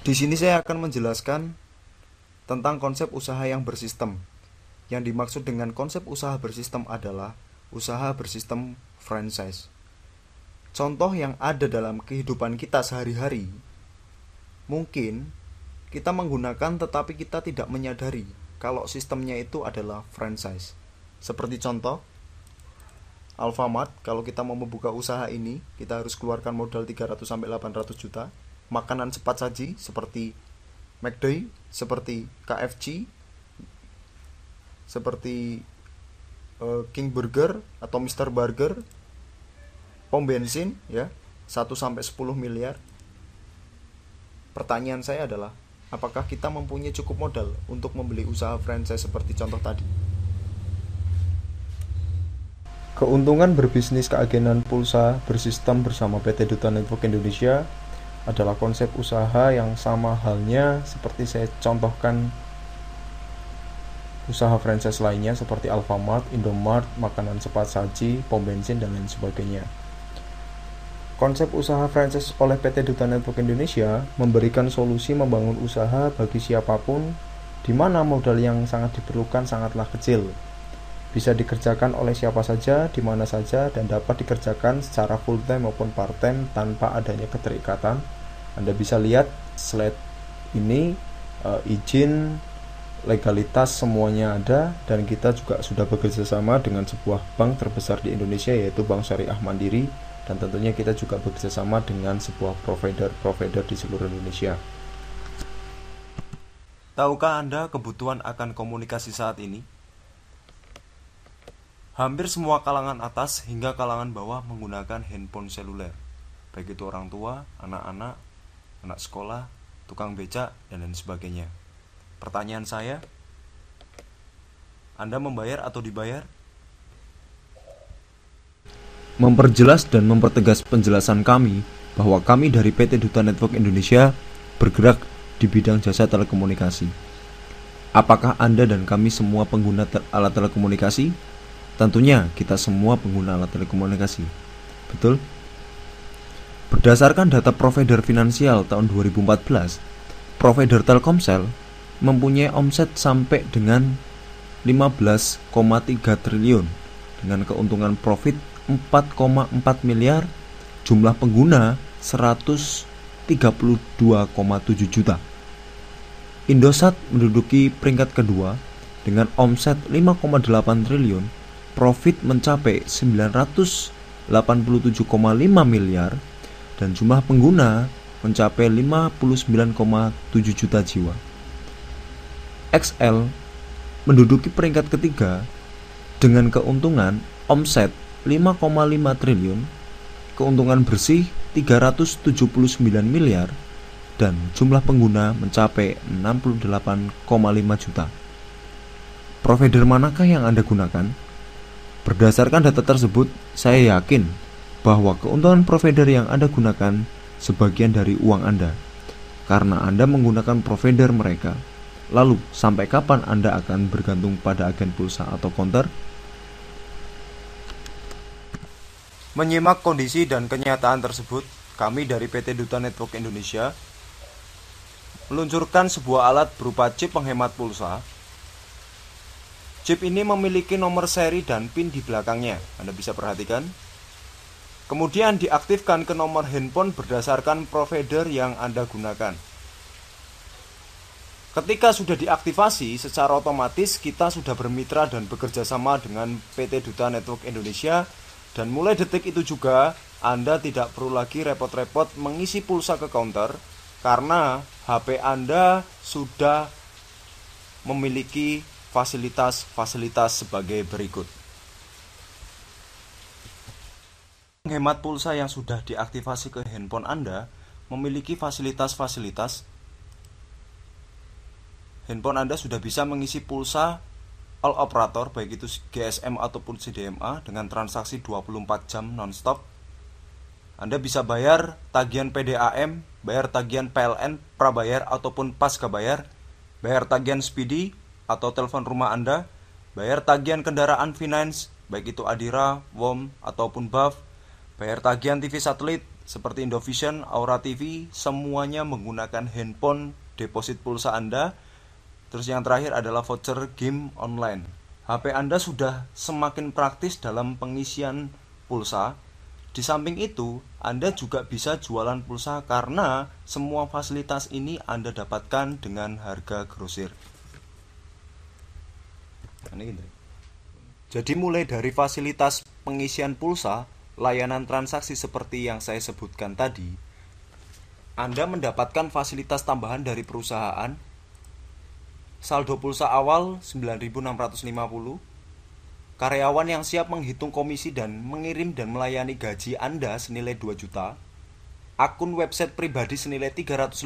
Di sini saya akan menjelaskan tentang konsep usaha yang bersistem. Yang dimaksud dengan konsep usaha bersistem adalah usaha bersistem franchise. Contoh yang ada dalam kehidupan kita sehari-hari, mungkin kita menggunakan tetapi kita tidak menyadari kalau sistemnya itu adalah franchise. Seperti contoh, Alfamart, kalau kita mau membuka usaha ini, kita harus keluarkan modal 300 sampai 800 juta. Makanan cepat saji seperti McD, seperti KFC, seperti King Burger atau Mister Burger, pom bensin ya, 1 sampai 10 miliar. Pertanyaan saya adalah, apakah kita mempunyai cukup modal untuk membeli usaha franchise seperti contoh tadi? Keuntungan berbisnis keagenan pulsa bersistem bersama PT Duta Network Indonesia adalah konsep usaha yang sama halnya seperti saya contohkan usaha franchise lainnya seperti Alfamart, Indomart, makanan cepat saji, pom bensin, dan lain sebagainya. Konsep usaha franchise oleh PT Duta Network Indonesia memberikan solusi membangun usaha bagi siapapun di mana modal yang sangat diperlukan sangatlah kecil. Bisa dikerjakan oleh siapa saja, di mana saja, dan dapat dikerjakan secara full time maupun part time tanpa adanya keterikatan. Anda bisa lihat slide ini, izin, legalitas semuanya ada, dan kita juga sudah bekerja sama dengan sebuah bank terbesar di Indonesia yaitu Bank Syariah Mandiri, dan tentunya kita juga bekerja sama dengan sebuah provider di seluruh Indonesia. Tahukah Anda kebutuhan akan komunikasi saat ini? Hampir semua kalangan atas hingga kalangan bawah menggunakan handphone seluler, baik itu orang tua, anak-anak, anak sekolah, tukang becak, dan lain sebagainya. Pertanyaan saya, Anda membayar atau dibayar? Memperjelas dan mempertegas penjelasan kami bahwa kami dari PT Duta Network Indonesia bergerak di bidang jasa telekomunikasi. Apakah Anda dan kami semua pengguna alat telekomunikasi? Tentunya kita semua pengguna alat telekomunikasi. Betul? Berdasarkan data provider finansial tahun 2014, provider Telkomsel mempunyai omset sampai dengan 15,3 triliun dengan keuntungan profit 4,4 miliar, jumlah pengguna 132,7 juta. Indosat menduduki peringkat kedua dengan omset 5,8 triliun, profit mencapai 987,5 miliar, dan jumlah pengguna mencapai 59,7 juta jiwa. XL menduduki peringkat ketiga dengan keuntungan omset 5,5 triliun, keuntungan bersih 379 miliar, dan jumlah pengguna mencapai 68,5 juta. Provider manakah yang Anda gunakan? Berdasarkan data tersebut, saya yakin bahwa keuntungan provider yang Anda gunakan sebagian dari uang Anda, karena Anda menggunakan provider mereka. Lalu, sampai kapan Anda akan bergantung pada agen pulsa atau counter? Menyimak kondisi dan kenyataan tersebut, kami dari PT Duta Network Indonesia meluncurkan sebuah alat berupa chip penghemat pulsa. Chip ini memiliki nomor seri dan PIN di belakangnya, Anda bisa perhatikan. Kemudian diaktifkan ke nomor handphone berdasarkan provider yang Anda gunakan. Ketika sudah diaktifasi, secara otomatis kita sudah bermitra dan bekerja sama dengan PT Duta Network Indonesia, dan mulai detik itu juga Anda tidak perlu lagi repot-repot mengisi pulsa ke counter karena HP Anda sudah memiliki fasilitas-fasilitas sebagai berikut. Penghemat pulsa yang sudah diaktifasi ke handphone Anda memiliki fasilitas-fasilitas. Handphone Anda sudah bisa mengisi pulsa all operator, baik itu GSM ataupun CDMA, dengan transaksi 24 jam non-stop. Anda bisa bayar tagihan PDAM, bayar tagihan PLN, prabayar ataupun pasca bayar, bayar tagihan Speedy atau telepon rumah Anda, bayar tagihan kendaraan finance, baik itu Adira, WOM, ataupun BAF, bayar tagihan TV satelit, seperti Indovision, Aura TV, semuanya menggunakan handphone deposit pulsa Anda. Terus yang terakhir adalah voucher game online. HP Anda sudah semakin praktis dalam pengisian pulsa. Di samping itu, Anda juga bisa jualan pulsa karena semua fasilitas ini Anda dapatkan dengan harga grosir. Jadi mulai dari fasilitas pengisian pulsa, layanan transaksi seperti yang saya sebutkan tadi, Anda mendapatkan fasilitas tambahan dari perusahaan, saldo pulsa awal 9.650, karyawan yang siap menghitung komisi dan mengirim dan melayani gaji Anda senilai 2 juta, akun website pribadi senilai 350,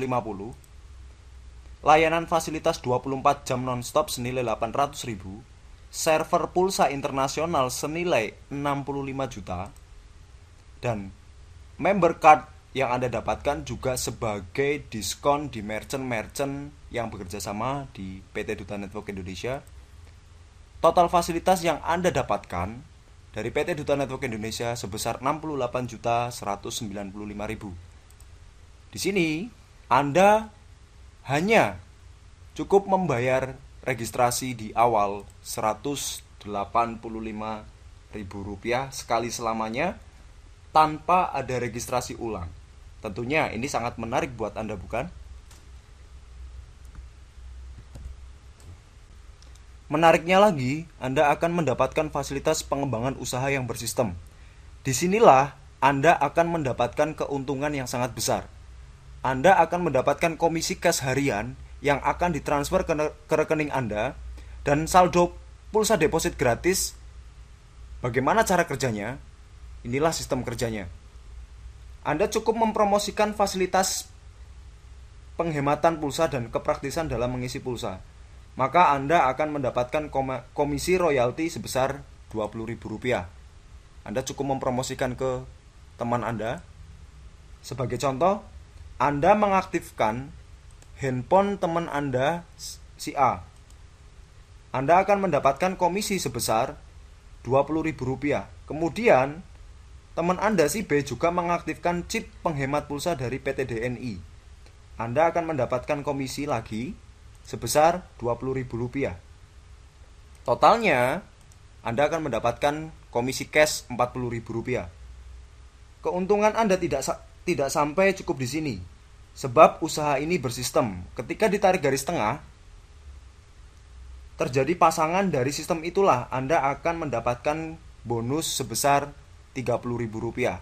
layanan fasilitas 24 jam nonstop senilai 800.000, server pulsa internasional senilai 65 juta, dan member card yang Anda dapatkan juga sebagai diskon di merchant-merchant yang bekerja sama di PT Duta Network Indonesia. Total fasilitas yang Anda dapatkan dari PT Duta Network Indonesia sebesar 68.195.000. Di sini Anda hanya cukup membayar registrasi di awal Rp185.000 sekali selamanya tanpa ada registrasi ulang. Tentunya ini sangat menarik buat Anda, bukan? Menariknya lagi, Anda akan mendapatkan fasilitas pengembangan usaha yang bersistem. Disinilah Anda akan mendapatkan keuntungan yang sangat besar. Anda akan mendapatkan komisi kas harian yang akan ditransfer ke rekening Anda dan saldo pulsa deposit gratis. Bagaimana cara kerjanya? Inilah sistem kerjanya. Anda cukup mempromosikan fasilitas penghematan pulsa dan kepraktisan dalam mengisi pulsa. Maka Anda akan mendapatkan komisi royalti sebesar Rp20.000. Anda cukup mempromosikan ke teman Anda. Sebagai contoh, Anda mengaktifkan handphone teman Anda si A. Anda akan mendapatkan komisi sebesar Rp20.000. Kemudian, teman Anda si B juga mengaktifkan chip penghemat pulsa dari PT DNI. Anda akan mendapatkan komisi lagi sebesar Rp20.000. Totalnya, Anda akan mendapatkan komisi cash Rp40.000. Keuntungan Anda tidak sampai cukup di sini. Sebab usaha ini bersistem. Ketika ditarik garis tengah, terjadi pasangan dari sistem itulah Anda akan mendapatkan bonus sebesar Rp30.000.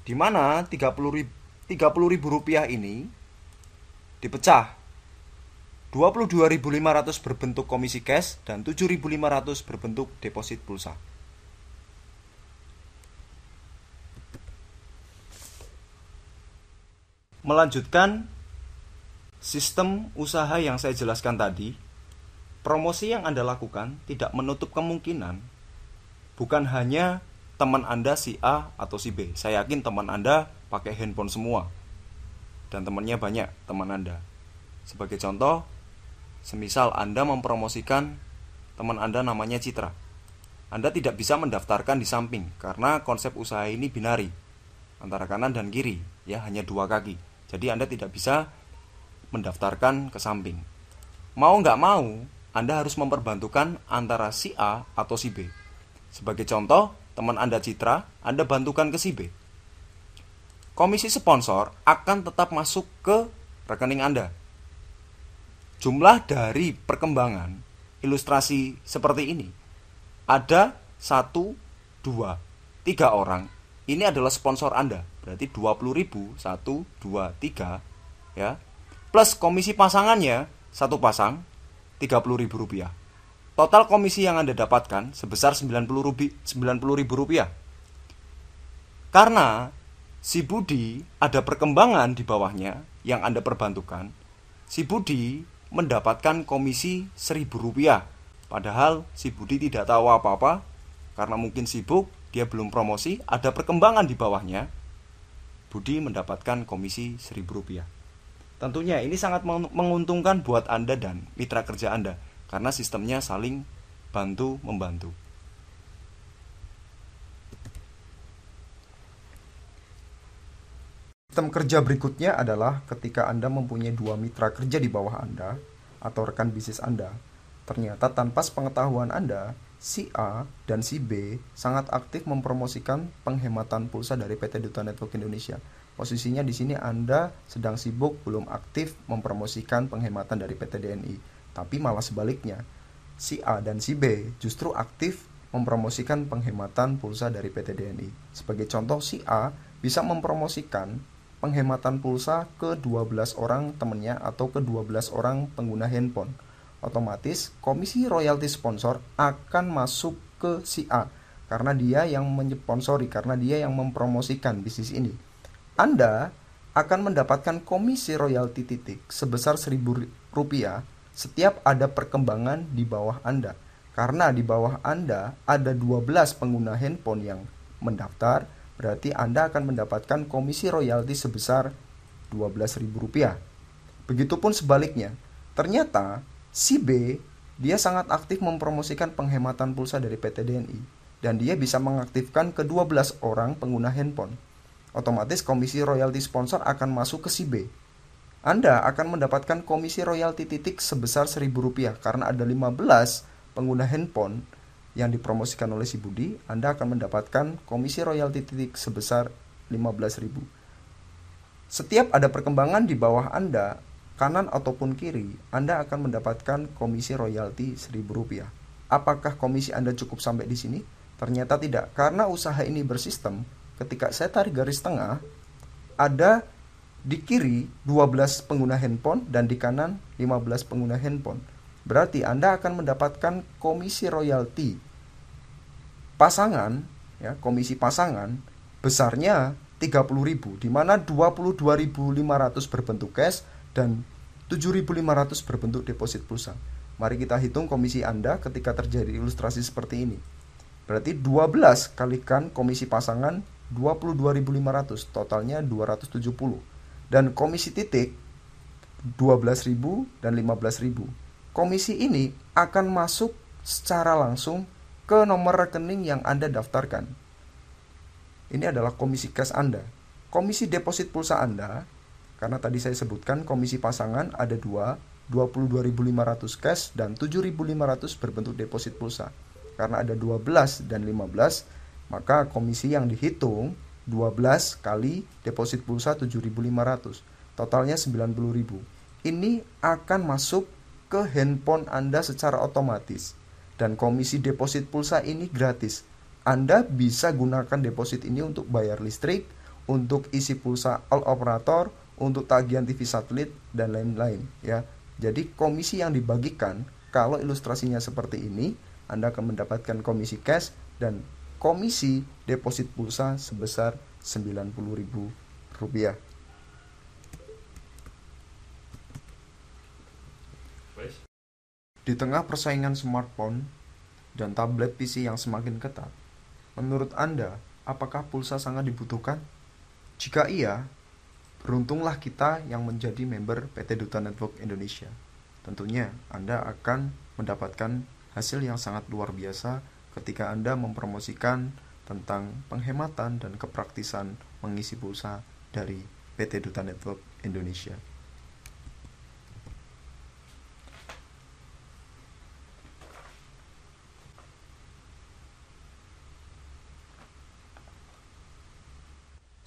Di mana Rp30.000 ini dipecah. Rp22.500 berbentuk komisi cash dan Rp7.500 berbentuk deposit pulsa. Melanjutkan sistem usaha yang saya jelaskan tadi, promosi yang Anda lakukan tidak menutup kemungkinan bukan hanya teman Anda si A atau si B. Saya yakin teman Anda pakai handphone semua dan temannya banyak teman Anda. Sebagai contoh, semisal Anda mempromosikan teman Anda namanya Citra. Anda tidak bisa mendaftarkan di samping karena konsep usaha ini binari, antara kanan dan kiri, ya hanya 2 kaki. Jadi Anda tidak bisa mendaftarkan ke samping. Mau nggak mau, Anda harus memperbantukan antara si A atau si B. Sebagai contoh, teman Anda Citra, Anda bantukan ke si B. Komisi sponsor akan tetap masuk ke rekening Anda. Jumlah dari perkembangan ilustrasi seperti ini ada 1, 2, 3 orang. Ini adalah sponsor Anda. Berarti 20.000, 1, 2, 3 ya. Plus komisi pasangannya, 1 pasang Rp30.000. Total komisi yang Anda dapatkan sebesar Rp90.000. Karena si Budi ada perkembangan di bawahnya yang Anda perbantukan, si Budi mendapatkan komisi Rp1.000. Padahal si Budi tidak tahu apa-apa karena mungkin sibuk, dia belum promosi, ada perkembangan di bawahnya. Budi mendapatkan komisi Rp1.000. Tentunya ini sangat menguntungkan buat Anda dan mitra kerja Anda karena sistemnya saling bantu-membantu. Sistem kerja berikutnya adalah ketika Anda mempunyai dua mitra kerja di bawah Anda atau rekan bisnis Anda. Ternyata tanpa sepengetahuan Anda, si A dan si B sangat aktif mempromosikan penghematan pulsa dari PT Duta Network Indonesia. Posisinya di sini Anda sedang sibuk belum aktif mempromosikan penghematan dari PT DNI, tapi malah sebaliknya. Si A dan si B justru aktif mempromosikan penghematan pulsa dari PT DNI. Sebagai contoh, si A bisa mempromosikan penghematan pulsa ke 12 orang temannya atau ke 12 orang pengguna handphone. Otomatis komisi royalti sponsor akan masuk ke si A karena dia yang mensponsori, karena dia yang mempromosikan bisnis ini. Anda akan mendapatkan komisi royalti titik sebesar Rp1.000 setiap ada perkembangan di bawah Anda. Karena di bawah Anda ada 12 pengguna handphone yang mendaftar, berarti Anda akan mendapatkan komisi royalti sebesar Rp12.000. Begitupun sebaliknya. Ternyata si B dia sangat aktif mempromosikan penghematan pulsa dari PT DNI dan dia bisa mengaktifkan ke 12 orang pengguna handphone. Otomatis komisi royalti sponsor akan masuk ke si B. Anda akan mendapatkan komisi royalti titik sebesar Rp1.000 karena ada 15 pengguna handphone yang dipromosikan oleh si Budi. Anda akan mendapatkan komisi royalti titik sebesar 15.000. Setiap ada perkembangan di bawah Anda, kanan ataupun kiri, Anda akan mendapatkan komisi royalti Rp1.000. Apakah komisi Anda cukup sampai di sini? Ternyata tidak, karena usaha ini bersistem. Ketika saya tarik garis tengah, ada di kiri 12 pengguna handphone dan di kanan 15 pengguna handphone. Berarti Anda akan mendapatkan komisi royalti pasangan, ya, komisi pasangan besarnya 30.000, di mana 22.500 berbentuk cash dan 7.500 berbentuk deposit pulsa. Mari kita hitung komisi Anda ketika terjadi ilustrasi seperti ini. Berarti 12 kalikan komisi pasangan 22.500, totalnya 270. Dan komisi titik 12.000 dan 15.000. Komisi ini akan masuk secara langsung ke nomor rekening yang Anda daftarkan. Ini adalah komisi cash Anda. Komisi deposit pulsa Anda, karena tadi saya sebutkan komisi pasangan ada 22.500 cash dan 7.500 berbentuk deposit pulsa. Karena ada 12 dan 15, maka komisi yang dihitung 12 kali deposit pulsa 7.500, totalnya 90.000. Ini akan masuk ke handphone Anda secara otomatis. Dan komisi deposit pulsa ini gratis. Anda bisa gunakan deposit ini untuk bayar listrik, untuk isi pulsa all operator, untuk tagihan TV satelit, dan lain-lain, ya. Jadi komisi yang dibagikan, kalau ilustrasinya seperti ini, Anda akan mendapatkan komisi cash dan komisi deposit pulsa sebesar Rp90.000. Di tengah persaingan smartphone dan tablet PC yang semakin ketat, menurut Anda, apakah pulsa sangat dibutuhkan? Jika iya, beruntunglah kita yang menjadi member PT Duta Network Indonesia. Tentunya Anda akan mendapatkan hasil yang sangat luar biasa ketika Anda mempromosikan tentang penghematan dan kepraktisan mengisi pulsa dari PT Duta Network Indonesia.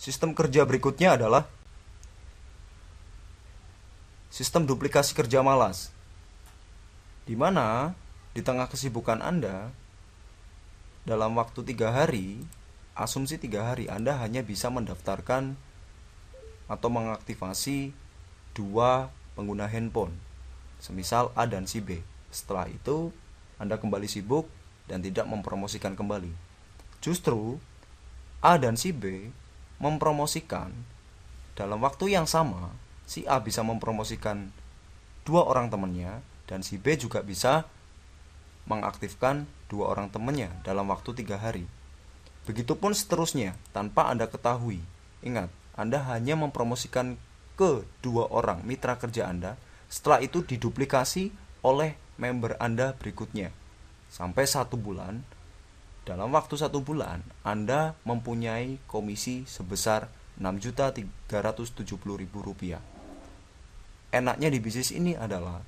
Sistem kerja berikutnya adalah sistem duplikasi kerja malas, di mana di tengah kesibukan Anda, dalam waktu 3 hari, asumsi 3 hari, Anda hanya bisa mendaftarkan atau mengaktifasi 2 pengguna handphone, semisal A dan si B. Setelah itu, Anda kembali sibuk dan tidak mempromosikan kembali. Justru, A dan si B mempromosikan dalam waktu yang sama. Si A bisa mempromosikan 2 orang temannya dan si B juga bisa mengaktifkan 2 orang temannya dalam waktu 3 hari. Begitupun seterusnya tanpa Anda ketahui. Ingat, Anda hanya mempromosikan ke 2 orang mitra kerja Anda. Setelah itu diduplikasi oleh member Anda berikutnya sampai 1 bulan. Dalam waktu 1 bulan, Anda mempunyai komisi sebesar Rp6.370.000. Enaknya di bisnis ini adalah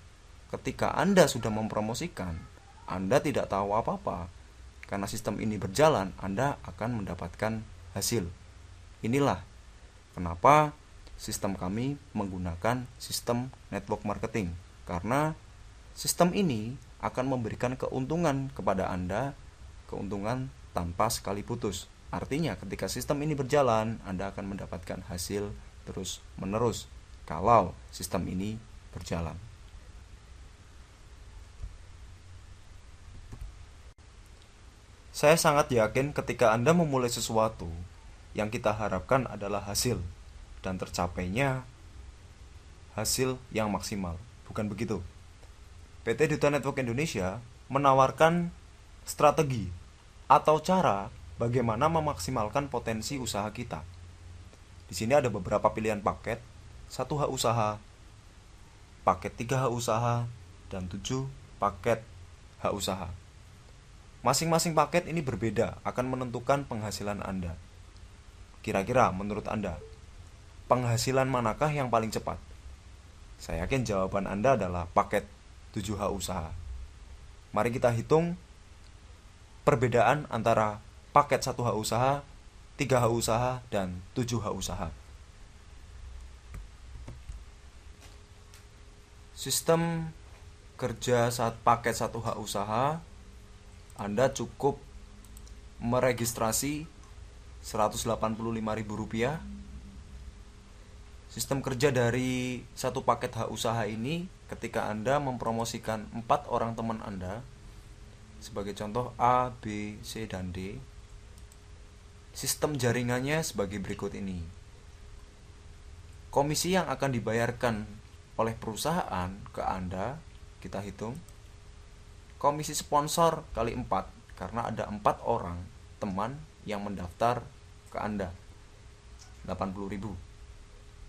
ketika Anda sudah mempromosikan, Anda tidak tahu apa-apa. Karena sistem ini berjalan, Anda akan mendapatkan hasil. Inilah kenapa sistem kami menggunakan sistem network marketing. Karena sistem ini akan memberikan keuntungan kepada Anda, keuntungan tanpa sekali putus. Artinya ketika sistem ini berjalan, Anda akan mendapatkan hasil terus menerus kalau sistem ini berjalan. Saya sangat yakin ketika Anda memulai sesuatu, yang kita harapkan adalah hasil dan tercapainya hasil yang maksimal. Bukan begitu? PT Duta Network Indonesia menawarkan strategi atau cara bagaimana memaksimalkan potensi usaha kita. Di sini ada beberapa pilihan paket, 1H usaha, paket 3H usaha, dan 7 paket H usaha. Masing-masing paket ini berbeda, akan menentukan penghasilan Anda. Kira-kira menurut Anda, penghasilan manakah yang paling cepat? Saya yakin jawaban Anda adalah paket 7H usaha. Mari kita hitung perbedaan antara paket 1H usaha, 3H usaha, dan 7H usaha. Sistem kerja saat paket 1H usaha, Anda cukup meregistrasi Rp185.000. Sistem kerja dari satu paket H usaha ini ketika Anda mempromosikan 4 orang teman Anda, sebagai contoh A, B, C, dan D, sistem jaringannya sebagai berikut ini. Komisi yang akan dibayarkan oleh perusahaan ke Anda, kita hitung. Komisi sponsor kali 4, karena ada 4 orang teman yang mendaftar ke Anda, 80.000.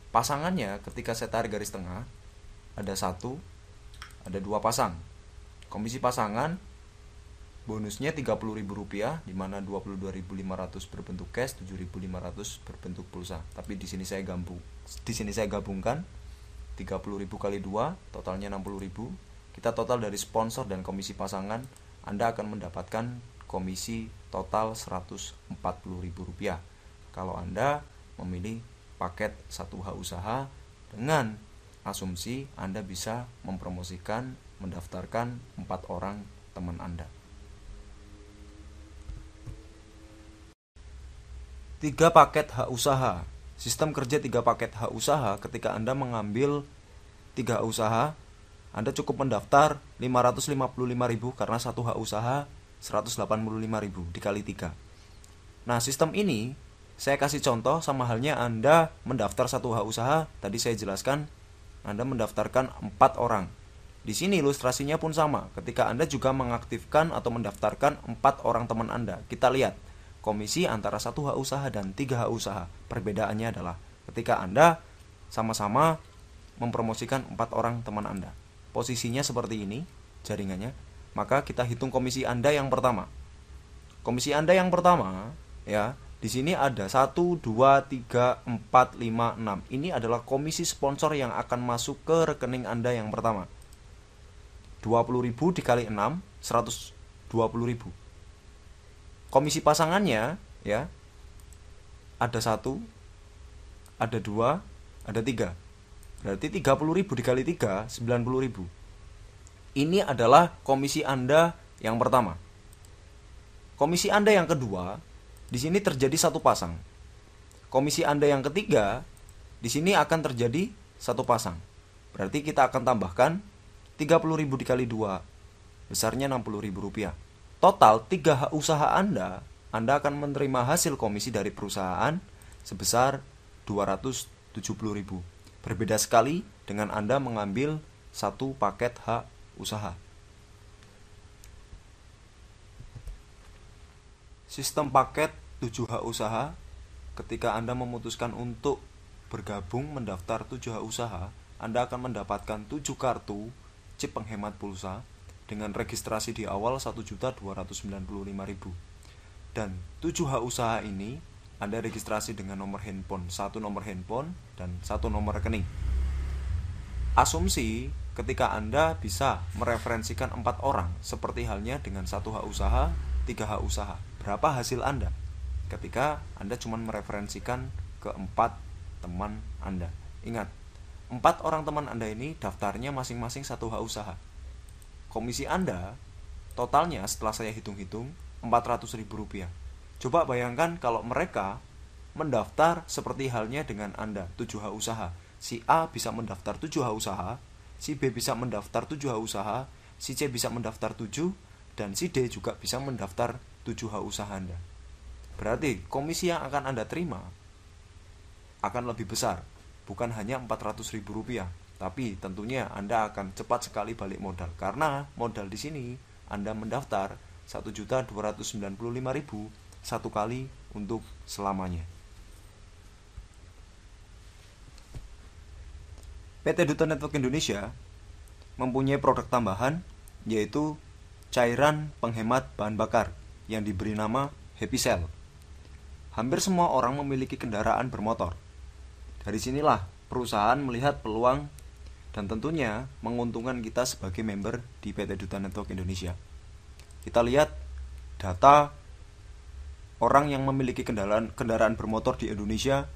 Pasangannya ketika saya tarik garis tengah, ada 1, ada 2 pasang. Komisi pasangan bonusnya Rp30.000, di mana 22.500 berbentuk cash, 7.500 berbentuk pulsa. Tapi di sini saya gabungkan 30.000 kali 2, totalnya 60.000. Kita total dari sponsor dan komisi pasangan, Anda akan mendapatkan komisi total Rp140.000 kalau Anda memilih paket 1H usaha, dengan asumsi Anda bisa mempromosikan, mendaftarkan 4 orang teman Anda. 3 paket H usaha. Sistem kerja 3 paket H usaha, ketika Anda mengambil 3 usaha, Anda cukup mendaftar 555.000 karena 1 H usaha 185.000 dikali 3. Nah, sistem ini saya kasih contoh sama halnya Anda mendaftar 1 H usaha. Tadi saya jelaskan Anda mendaftarkan 4 orang. Di sini ilustrasinya pun sama. Ketika Anda juga mengaktifkan atau mendaftarkan 4 orang teman Anda, kita lihat komisi antara 1 H usaha dan 3 H usaha. Perbedaannya adalah ketika Anda sama-sama mempromosikan 4 orang teman Anda, posisinya seperti ini jaringannya, maka kita hitung komisi Anda yang pertama. Komisi Anda yang pertama, ya, di sini ada 1, 2, 3, 4, 5, 6. Ini adalah komisi sponsor yang akan masuk ke rekening Anda yang pertama. 20.000 dikali 6, 120.000. Komisi pasangannya, ya, ada 1, ada 2, ada 3. Berarti 30.000 dikali 3, 90.000. Ini adalah komisi Anda yang pertama. Komisi Anda yang kedua, di sini terjadi 1 pasang. Komisi Anda yang ketiga, di sini akan terjadi 1 pasang. Berarti kita akan tambahkan 30.000 dikali 2, besarnya Rp60.000. Total 3 H usaha Anda akan menerima hasil komisi dari perusahaan sebesar Rp270.000. Berbeda sekali dengan Anda mengambil 1 paket H usaha. Sistem paket 7H usaha, ketika Anda memutuskan untuk bergabung mendaftar 7H usaha, Anda akan mendapatkan 7 kartu chip penghemat pulsa dengan registrasi di awal Rp1.295.000. Dan 7H usaha ini Anda registrasi dengan nomor handphone, satu nomor handphone dan satu nomor rekening. Asumsi ketika Anda bisa mereferensikan 4 orang, seperti halnya dengan 1 hak usaha, 3 hak usaha. Berapa hasil Anda ketika Anda cuma mereferensikan ke 4 teman Anda? Ingat, 4 orang teman Anda ini daftarnya masing-masing 1 hak usaha. Komisi Anda totalnya setelah saya hitung-hitung Rp400.000. Coba bayangkan kalau mereka mendaftar seperti halnya dengan Anda, 7 hak usaha. Si A bisa mendaftar 7 hak usaha, si B bisa mendaftar 7 hak usaha, si C bisa mendaftar 7, dan si D juga bisa mendaftar 7 hak usaha Anda. Berarti komisi yang akan Anda terima akan lebih besar, bukan hanya Rp400.000, tapi tentunya Anda akan cepat sekali balik modal, karena modal di sini Anda mendaftar 1.295.000 satu kali untuk selamanya. PT Duta Network Indonesia mempunyai produk tambahan, yaitu cairan penghemat bahan bakar yang diberi nama Happy Cell. Hampir semua orang memiliki kendaraan bermotor. Dari sinilah perusahaan melihat peluang dan tentunya menguntungkan kita sebagai member di PT Duta Network Indonesia. Kita lihat data orang yang memiliki kendaraan bermotor di Indonesia,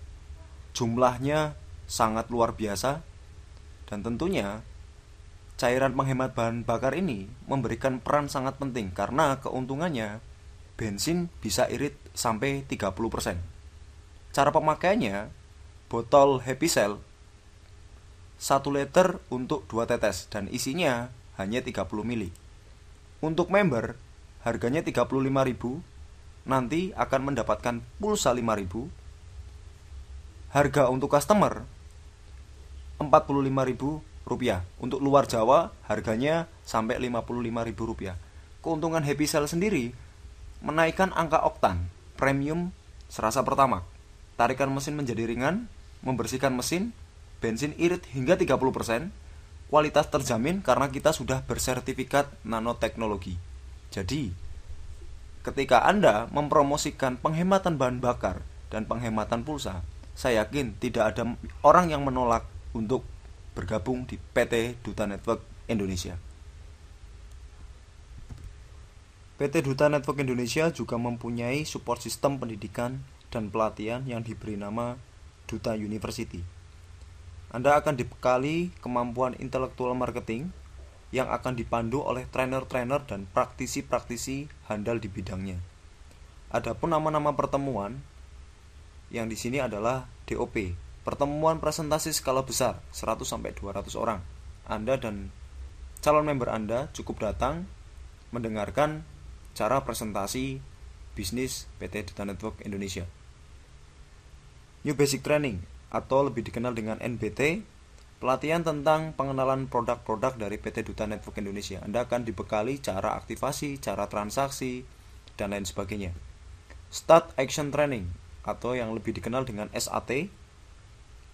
jumlahnya sangat luar biasa. Dan tentunya cairan penghemat bahan bakar ini memberikan peran sangat penting karena keuntungannya bensin bisa irit sampai 30%. Cara pemakaiannya, botol Happy Cell 1 liter untuk 2 tetes dan isinya hanya 30 ml. Untuk member harganya 35.000, nanti akan mendapatkan pulsa 5.000. Harga untuk customer Rp45.000. Untuk luar Jawa harganya sampai Rp55.000. Keuntungan Happy Cell sendiri menaikkan angka oktan premium serasa pertamax. Tarikan mesin menjadi ringan, membersihkan mesin, bensin irit hingga 30%. Kualitas terjamin karena kita sudah bersertifikat nanoteknologi. Jadi, ketika Anda mempromosikan penghematan bahan bakar dan penghematan pulsa, saya yakin tidak ada orang yang menolak untuk bergabung di PT Duta Network Indonesia. PT Duta Network Indonesia juga mempunyai support sistem pendidikan dan pelatihan yang diberi nama Duta University. Anda akan dibekali kemampuan intelektual marketing yang akan dipandu oleh trainer-trainer dan praktisi-praktisi handal di bidangnya. Adapun nama-nama pertemuan yang di sini adalah DOP, pertemuan presentasi skala besar 100-200 orang. Anda dan calon member Anda cukup datang mendengarkan cara presentasi bisnis PT Duta Network Indonesia. New Basic Training atau lebih dikenal dengan NBT, pelatihan tentang pengenalan produk-produk dari PT Duta Network Indonesia. Anda akan dibekali cara aktivasi, cara transaksi, dan lain sebagainya. Start Action Training atau yang lebih dikenal dengan SAT,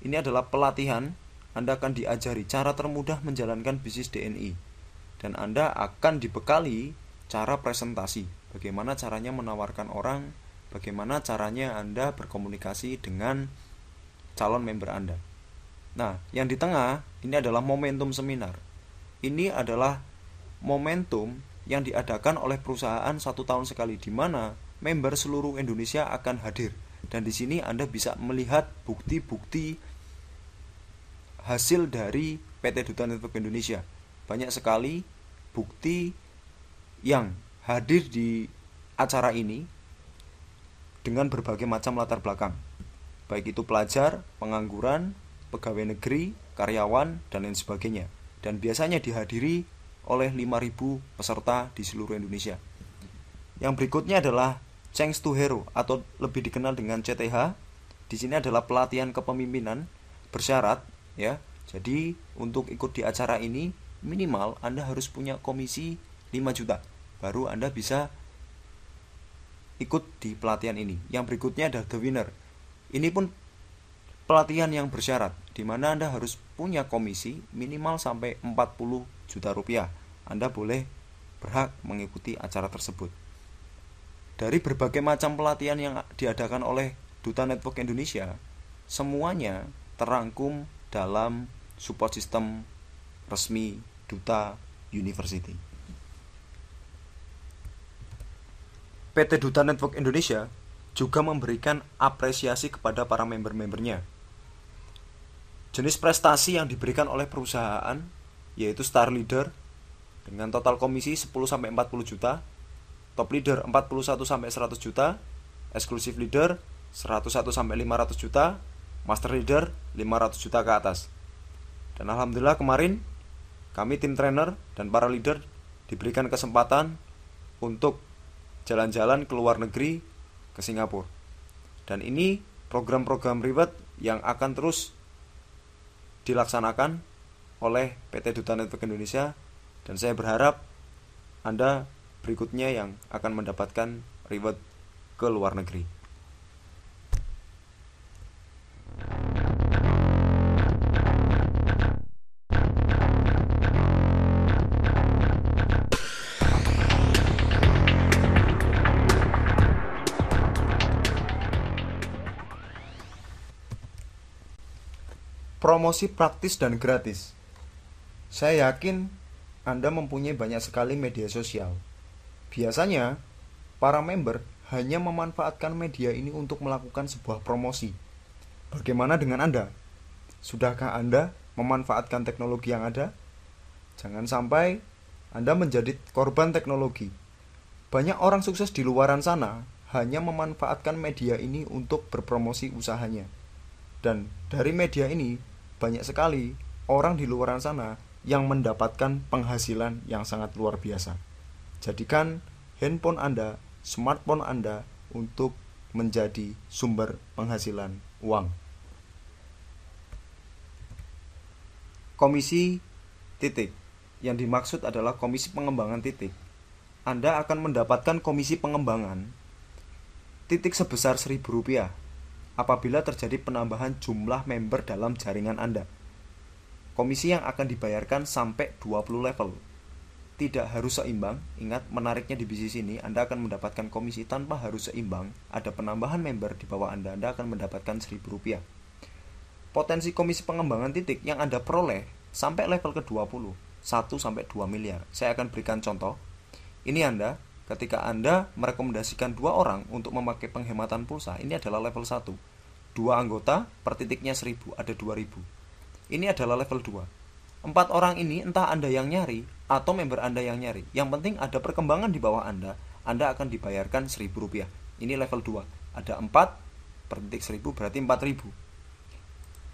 ini adalah pelatihan. Anda akan diajari cara termudah menjalankan bisnis DNI. Dan Anda akan dibekali cara presentasi. Bagaimana caranya menawarkan orang, bagaimana caranya Anda berkomunikasi dengan calon member Anda. Nah, yang di tengah ini adalah momentum seminar. Ini adalah momentum yang diadakan oleh perusahaan 1 tahun sekali, di mana member seluruh Indonesia akan hadir. Dan di sini Anda bisa melihat bukti-bukti hasil dari PT Duta Network Indonesia. Banyak sekali bukti yang hadir di acara ini dengan berbagai macam latar belakang, baik itu pelajar, pengangguran, pegawai negeri, karyawan, dan lain sebagainya. Dan biasanya dihadiri oleh 5.000 peserta di seluruh Indonesia. Yang berikutnya adalah Change to Hero atau lebih dikenal dengan CTH. Di sini adalah pelatihan kepemimpinan bersyarat, ya. Jadi untuk ikut di acara ini minimal Anda harus punya komisi 5 juta, baru Anda bisa ikut di pelatihan ini. Yang berikutnya adalah The Winner. Ini pun pelatihan yang bersyarat, di mana Anda harus punya komisi minimal sampai 40 juta rupiah. Anda boleh berhak mengikuti acara tersebut. Dari berbagai macam pelatihan yang diadakan oleh Duta Network Indonesia semuanya terangkum dalam support system resmi Duta University. PT Duta Network Indonesia juga memberikan apresiasi kepada para member-membernya. Jenis prestasi yang diberikan oleh perusahaan yaitu Star Leader dengan total komisi 10-40 juta, Top Leader 41-100 juta, Exclusive Leader 101-500 juta, Master Leader 500 juta ke atas. Dan alhamdulillah kemarin kami tim trainer dan para leader diberikan kesempatan untuk jalan-jalan ke luar negeri, ke Singapura. Dan ini program-program reward yang akan terus dilaksanakan oleh PT Duta Network Indonesia, dan saya berharap Anda berikutnya yang akan mendapatkan reward ke luar negeri. Promosi praktis dan gratis. Saya yakin Anda mempunyai banyak sekali media sosial. Biasanya, para member hanya memanfaatkan media ini untuk melakukan sebuah promosi. Bagaimana dengan Anda? Sudahkah Anda memanfaatkan teknologi yang ada? Jangan sampai Anda menjadi korban teknologi. Banyak orang sukses di luaran sana hanya memanfaatkan media ini untuk berpromosi usahanya. Dan dari media ini, banyak sekali orang di luar sana yang mendapatkan penghasilan yang sangat luar biasa. Jadikan handphone Anda, smartphone Anda untuk menjadi sumber penghasilan uang. Komisi titik. Yang dimaksud adalah komisi pengembangan titik. Anda akan mendapatkan komisi pengembangan titik sebesar Rp1.000 apabila terjadi penambahan jumlah member dalam jaringan Anda. Komisi yang akan dibayarkan sampai 20 level. Tidak harus seimbang. Ingat, menariknya di bisnis ini Anda akan mendapatkan komisi tanpa harus seimbang. Ada penambahan member di bawah Anda akan mendapatkan Rp1.000. Potensi komisi pengembangan titik yang Anda peroleh sampai level ke-20, 1-2 miliar. Saya akan berikan contoh. Ini Anda, ketika Anda merekomendasikan 2 orang untuk memakai penghematan pulsa, ini adalah level 1. 2 anggota per titiknya 1000, ada 2000. Ini adalah level 2. 4 orang ini entah Anda yang nyari atau member Anda yang nyari. Yang penting ada perkembangan di bawah Anda akan dibayarkan Rp1.000. Ini level 2. Ada 4 per titik 1000 berarti 4000.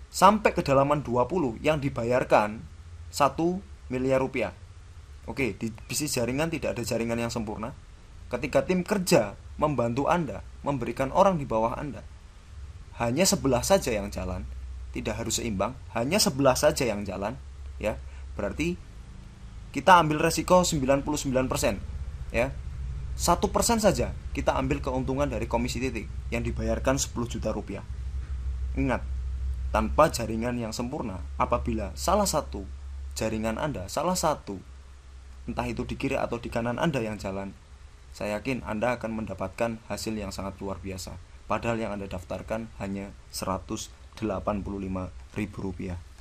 Sampai kedalaman 20 yang dibayarkan 1 miliar rupiah. Oke, di bisnis jaringan tidak ada jaringan yang sempurna. Ketika tim kerja membantu Anda, memberikan orang di bawah Anda, hanya sebelah saja yang jalan, tidak harus seimbang, hanya sebelah saja yang jalan, ya. Berarti kita ambil resiko 99%, ya. 1% saja kita ambil keuntungan dari komisi titik yang dibayarkan 10 juta rupiah. Ingat, tanpa jaringan yang sempurna, apabila salah satu jaringan Anda, salah satu entah itu di kiri atau di kanan Anda yang jalan, saya yakin Anda akan mendapatkan hasil yang sangat luar biasa. Padahal yang Anda daftarkan hanya Rp185.000.